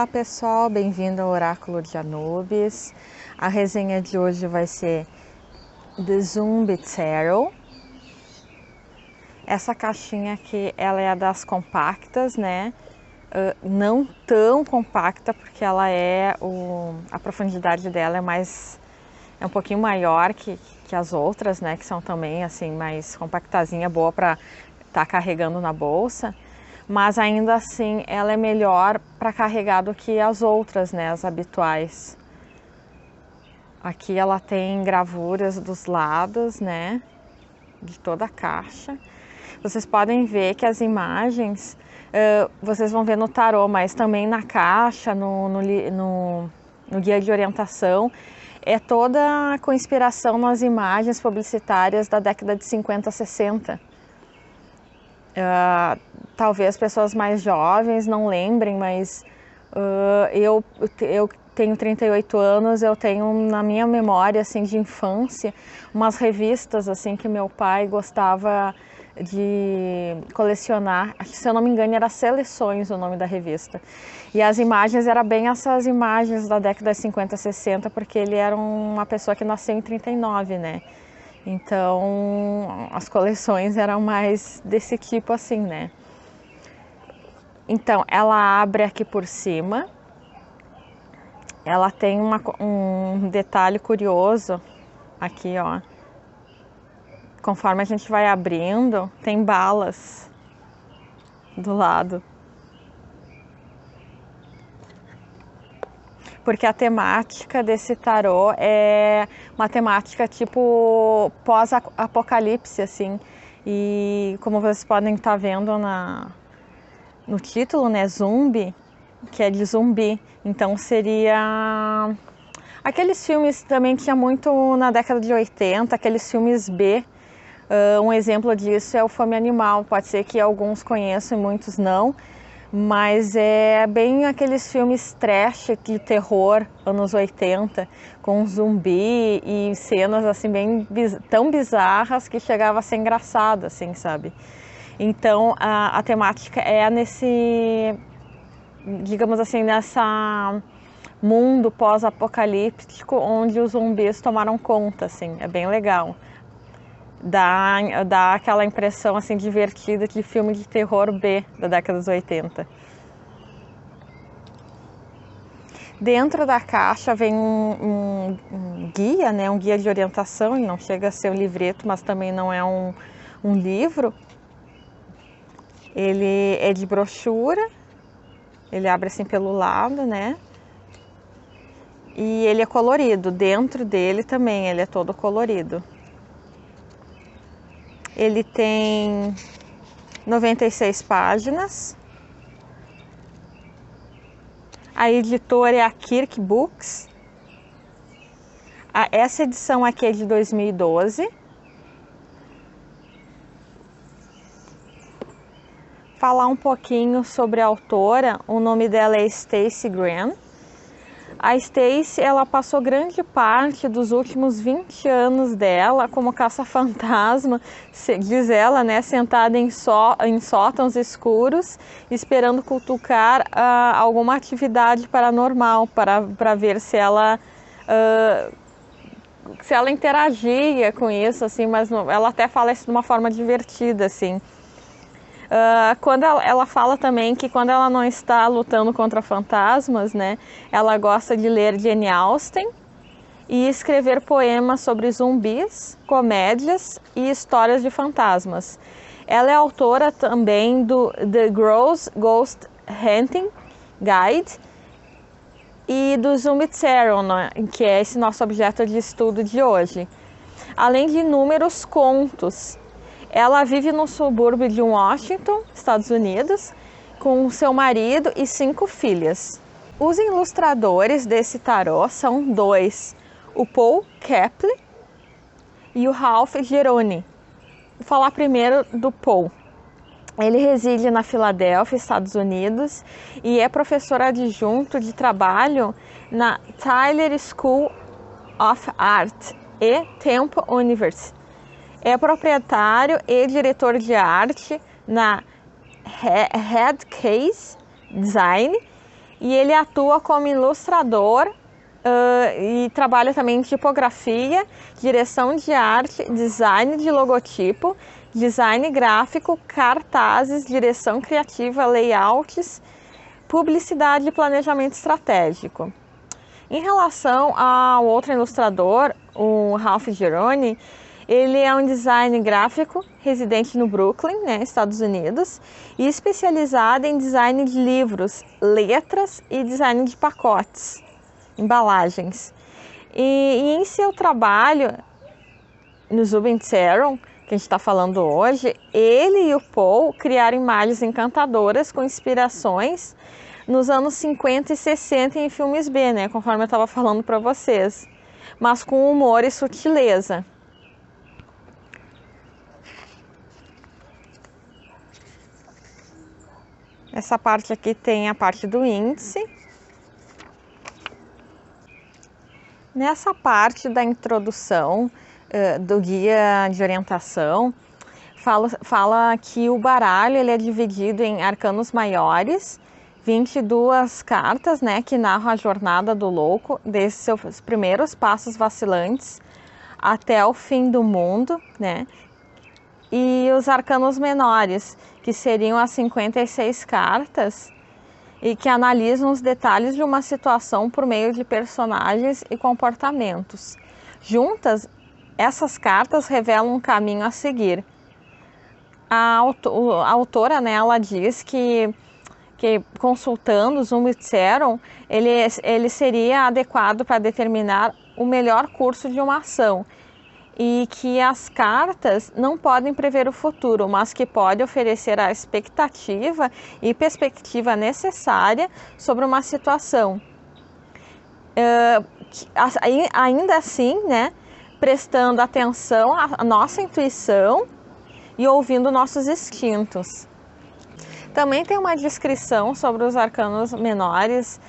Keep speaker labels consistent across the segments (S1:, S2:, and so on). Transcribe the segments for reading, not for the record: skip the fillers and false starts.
S1: Olá pessoal, bem-vindo ao Oráculo de Anubis. A resenha de hoje vai ser The Zombie Tarot. Essa caixinha aqui, ela é das compactas, né? Não tão compacta, porque ela a profundidade dela é um pouquinho maior que as outras, né? Que são também assim mais compactazinha, boa para estar carregando na bolsa. Mas ainda assim ela é melhor para carregar do que as outras, né, as habituais. Aqui ela tem gravuras dos lados, né, de toda a caixa. Vocês podem ver que as imagens, vocês vão ver no tarô, mas também na caixa, no guia de orientação, é toda com inspiração nas imagens publicitárias da década de 50, 60. Talvez pessoas mais jovens não lembrem, mas eu tenho 38 anos, eu tenho na minha memória assim, de infância umas revistas assim, que meu pai gostava de colecionar. Acho que, se eu não me engano, era Seleções o nome da revista. E as imagens eram bem essas imagens da década de 50, 60, porque ele era uma pessoa que nasceu em 39, né? Então, as coleções eram mais desse tipo assim, né? Então, ela abre aqui por cima. Ela tem um detalhe curioso aqui, ó. Conforme a gente vai abrindo, tem balas do lado. Porque a temática desse tarô é uma temática tipo pós-apocalipse, assim. E como vocês podem estar vendo no título, né, zumbi, que é de zumbi. Então seria aqueles filmes também que tinha muito na década de 80, aqueles filmes B. Um exemplo disso é o Fome Animal. Pode ser que alguns conheçam e muitos não. Mas é bem aqueles filmes trash de terror, anos 80, com zumbi e cenas assim bem tão bizarras que chegava a ser engraçado, assim, sabe? Então a temática é digamos assim, nessa mundo pós-apocalíptico onde os zumbis tomaram conta, assim, é bem legal. Dá aquela impressão assim divertida de filme de terror B da década dos 80. Dentro da caixa vem um guia, né? Um guia de orientação, não chega a ser um livreto, mas também não é um livro. Ele é de brochura, ele abre assim pelo lado, né? E ele é colorido, dentro dele também ele é todo colorido. Ele tem 96 páginas. A editora é a Kirk Books. Essa edição aqui é de 2012. Falar um pouquinho sobre a autora, o nome dela é Stacey Graham. A Stacey, ela passou grande parte dos últimos 20 anos dela como caça-fantasma, diz ela, né, sentada em sótãos escuros, esperando cutucar alguma atividade paranormal para ver se ela interagia com isso, assim, mas ela até fala isso de uma forma divertida, assim. Quando ela fala também que quando ela não está lutando contra fantasmas, né, ela gosta de ler Jane Austen e escrever poemas sobre zumbis, comédias e histórias de fantasmas. Ela é autora também do The Gross Ghost Hunting Guide e do Zombie Tarot, né, que é esse nosso objeto de estudo de hoje. Além de inúmeros contos. Ela vive no subúrbio de Washington, Estados Unidos, com seu marido e 5 filhas. Os ilustradores desse tarô são 2, o Paul Kepley e o Ralph Geroni. Vou falar primeiro do Paul. Ele reside na Filadélfia, Estados Unidos, e é professor adjunto de trabalho na Tyler School of Art e Temple University. É proprietário e diretor de arte na Headcase Design e ele atua como ilustrador e trabalha também em tipografia, direção de arte, design de logotipo, design gráfico, cartazes, direção criativa, layouts, publicidade e planejamento estratégico. Em relação ao outro ilustrador, o Ralph Gironi, ele é um design gráfico residente no Brooklyn, né, Estados Unidos, e especializado em design de livros, letras e design de pacotes, embalagens. E em seu trabalho no Zubin Mezrich, que a gente está falando hoje, ele e o Paul criaram imagens encantadoras com inspirações nos anos 50 e 60 em filmes B, né, conforme eu estava falando para vocês, mas com humor e sutileza. Essa parte aqui tem a parte do índice. Nessa parte da introdução do guia de orientação, fala que o baralho ele é dividido em arcanos maiores, 22 cartas, né, que narram a jornada do louco, desde seus primeiros passos vacilantes até o fim do mundo, né, e os arcanos menores, que seriam as 56 cartas, e que analisam os detalhes de uma situação por meio de personagens e comportamentos. Juntas, essas cartas revelam um caminho a seguir. A autora, né, ela diz que consultando o Zubin Mezrich, ele seria adequado para determinar o melhor curso de uma ação, e que as cartas não podem prever o futuro, mas que podem oferecer a expectativa e perspectiva necessária sobre uma situação. Ainda assim, né, prestando atenção à nossa intuição e ouvindo nossos instintos. Também tem uma descrição sobre os arcanos menores,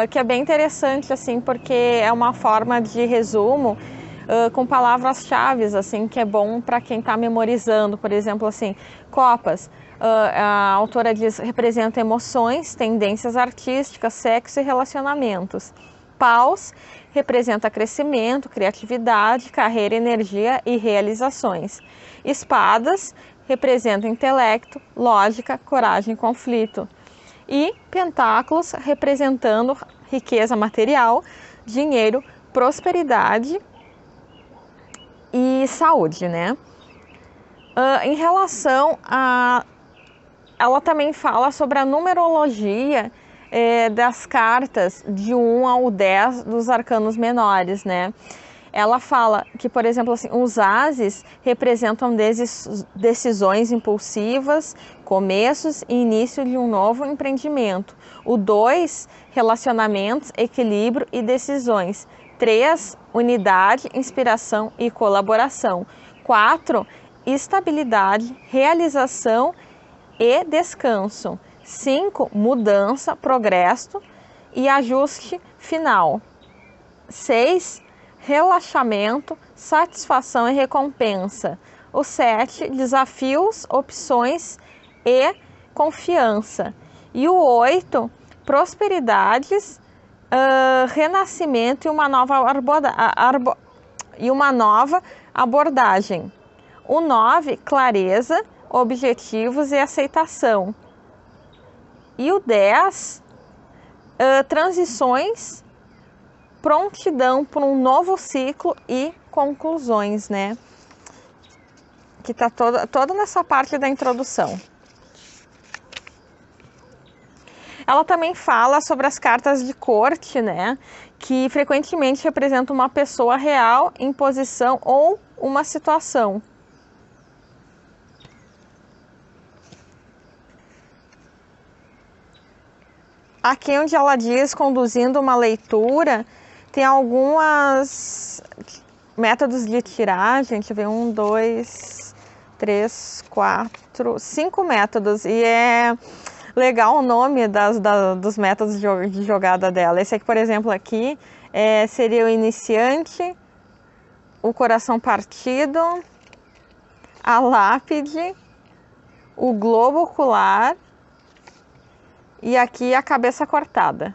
S1: que é bem interessante, assim, porque é uma forma de resumo com palavras-chave, assim, que é bom para quem está memorizando. Por exemplo, assim, copas, a autora diz, representa emoções, tendências artísticas, sexo e relacionamentos. Paus representa crescimento, criatividade, carreira, energia e realizações. Espadas representa intelecto, lógica, coragem e conflito. E pentáculos representando riqueza material, dinheiro, prosperidade e saúde, né? Em relação a... Ela também fala sobre a numerologia das cartas de 1 ao 10 dos arcanos menores, né? Ela fala que, por exemplo, assim, os ases representam decisões impulsivas, começos e início de um novo empreendimento. O 2, relacionamentos, equilíbrio e decisões. 3, unidade, inspiração e colaboração. 4, estabilidade, realização e descanso. 5, mudança, progresso e ajuste final. 6, relaxamento, satisfação e recompensa. O 7, desafios, opções e confiança. E o 8, prosperidades, renascimento e uma nova abordagem. O 9, clareza, objetivos e aceitação. E o 10, transições, prontidão para um novo ciclo e conclusões, né? Que está toda nessa parte da introdução. Ela também fala sobre as cartas de corte, né? Que frequentemente representam uma pessoa real em posição ou uma situação. Aqui onde ela diz, conduzindo uma leitura, tem alguns métodos de tiragem. Deixa eu ver, 1, 2, 3, 4, 5 métodos. E é legal o nome dos métodos de jogada dela. Esse aqui, por exemplo, aqui seria o iniciante, o coração partido, a lápide, o globo ocular e aqui a cabeça cortada.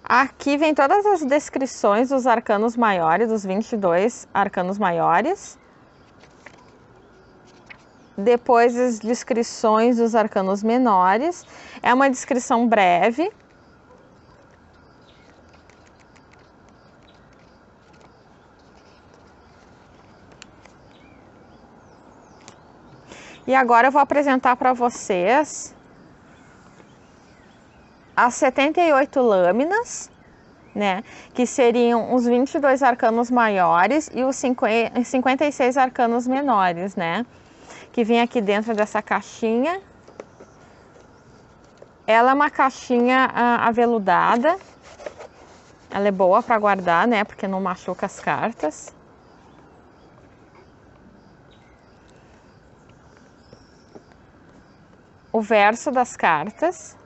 S1: Aqui vem todas as descrições dos arcanos maiores, dos 22 arcanos maiores. Depois as descrições dos arcanos menores. É uma descrição breve. E agora eu vou apresentar para vocês as 78 lâminas, né? Que seriam os 22 arcanos maiores e os 56 arcanos menores, né? Que vem aqui dentro dessa caixinha. Ela é uma caixinha aveludada. Ela é boa para guardar, né? Porque não machuca as cartas. O verso das cartas.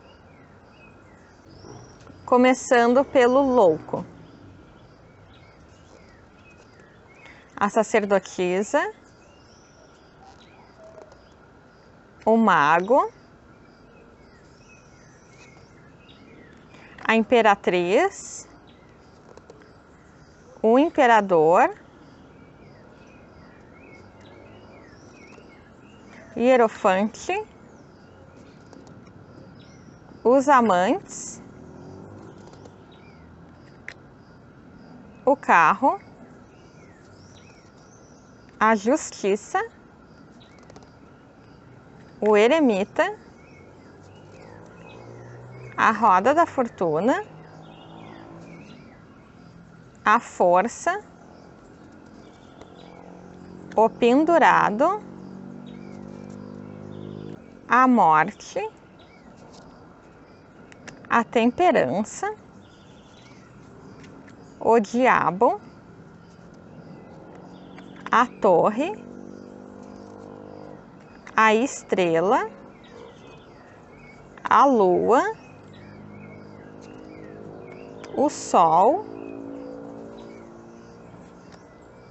S1: Começando pelo louco. A sacerdotisa. O mago. A imperatriz. O imperador. Hierofante. Os amantes. O carro. A justiça. O eremita. A roda da fortuna. A força. O pendurado. A morte. A temperança. O diabo. A torre. A estrela. A lua. O sol.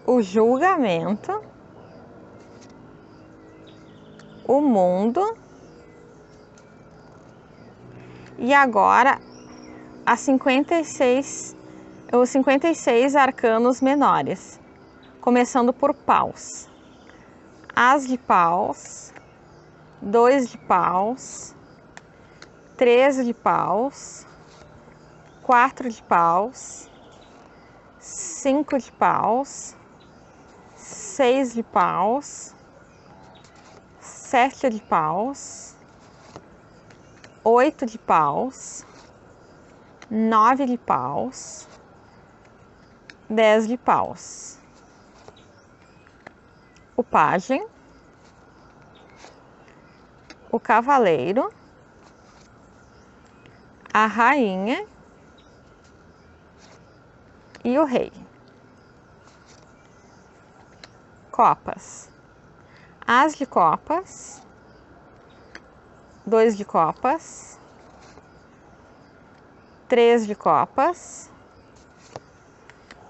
S1: O julgamento. O mundo. E agora os 56 arcanos menores, começando por paus. As de paus, 2 de paus, 3 de paus, 4 de paus, 5 de paus, 6 de paus, 7 de paus, 8 de paus, 9 de paus, 10 de paus. O pajem, o cavaleiro, a rainha e o rei. Copas. As de copas, 2 de copas, 3 de copas,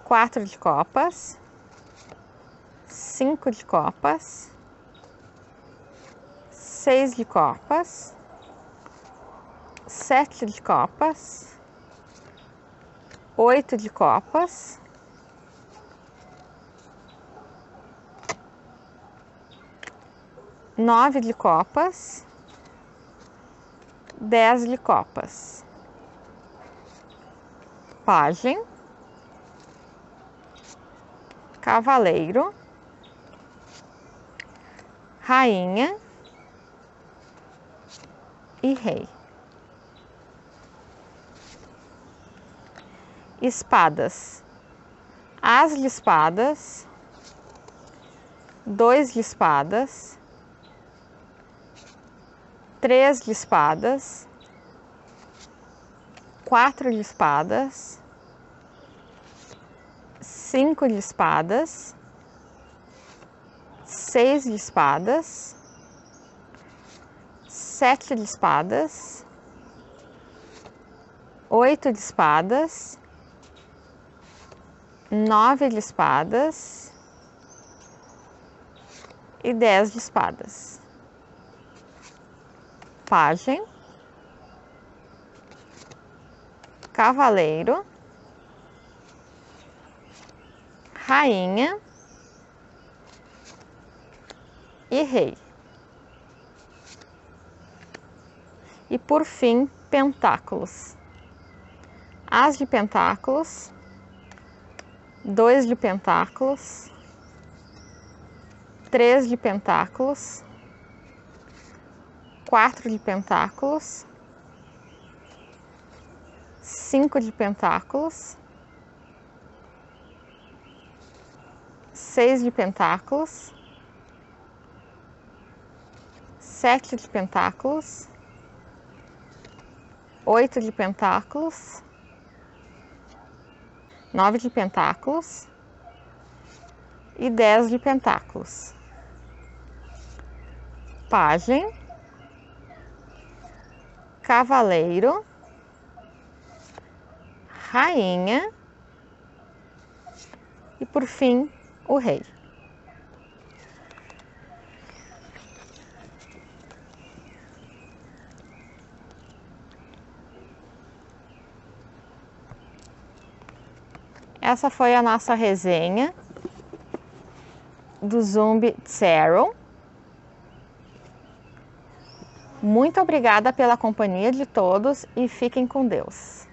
S1: 4 de copas, 5 de copas, 6 de copas, 7 de copas, 8 de copas, 9 de copas, 10 de copas. Pajem, cavaleiro, rainha e rei. Espadas. As de espadas, 2 de espadas, 3 de espadas, 4 de espadas, 5 de espadas, 6 de espadas, 7 de espadas, 8 de espadas, 9 de espadas e 10 de espadas. Pajem, cavaleiro, rainha e rei. E por fim, pentáculos. As de pentáculos, 2 de pentáculos, 3 de pentáculos, 4 de pentáculos, 5 de pentáculos, 6 de pentáculos, 7 de pentáculos, 8 de pentáculos, 9 de pentáculos e 10 de pentáculos. Pajem, cavaleiro, rainha e por fim o rei. Essa foi a nossa resenha do Zumbi Zero. Muito obrigada pela companhia de todos e fiquem com Deus.